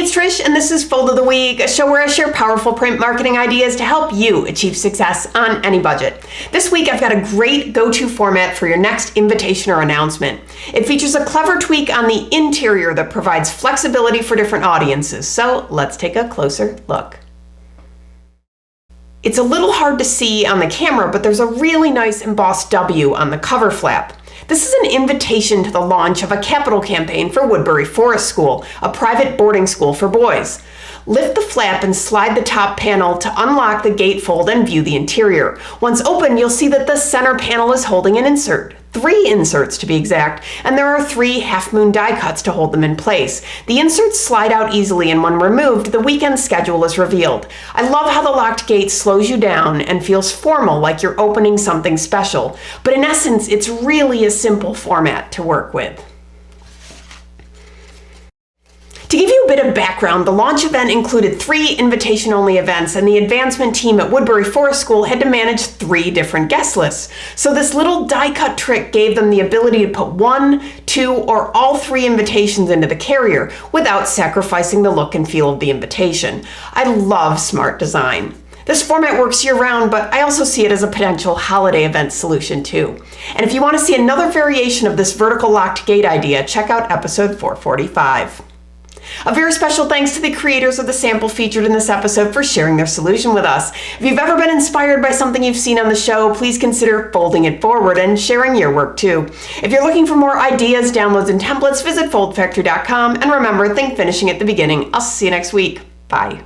it's Trish, and this is Fold of the Week, a show where I share powerful print marketing ideas to help you achieve success on any budget. This week, I've got a great go-to format for your next invitation or announcement. It features a clever tweak on the interior that provides flexibility for different audiences. So let's take a closer look. It's a little hard to see on the camera, but there's a really nice embossed W on the cover flap. This is an invitation to the launch of a capital campaign for Woodberry Forest School, a private boarding school for boys. Lift the flap and slide the top panel to unlock the gatefold and view the interior. Once open, you'll see that the center panel is holding an insert. 3 inserts to be exact, and there are 3 half-moon die cuts to hold them in place. The inserts slide out easily, and when removed, the weekend schedule is revealed. I love how the locked gate slows you down and feels formal, like you're opening something special. But in essence, it's really a simple format to work with. To give you a bit of background, the launch event included 3 invitation-only events, and the advancement team at Woodberry Forest School had to manage 3 different guest lists. So this little die-cut trick gave them the ability to put 1, 2, or all 3 invitations into the carrier without sacrificing the look and feel of the invitation. I love smart design. This format works year-round, but I also see it as a potential holiday event solution too. And if you want to see another variation of this vertical locked gate idea, check out episode 445. A very special thanks to the creators of the sample featured in this episode for sharing their solution with us. If you've ever been inspired by something you've seen on the show, please consider folding it forward and sharing your work too. If you're looking for more ideas, downloads, and templates, visit foldfactory.com, and remember, think finishing at the beginning. I'll see you next week. Bye.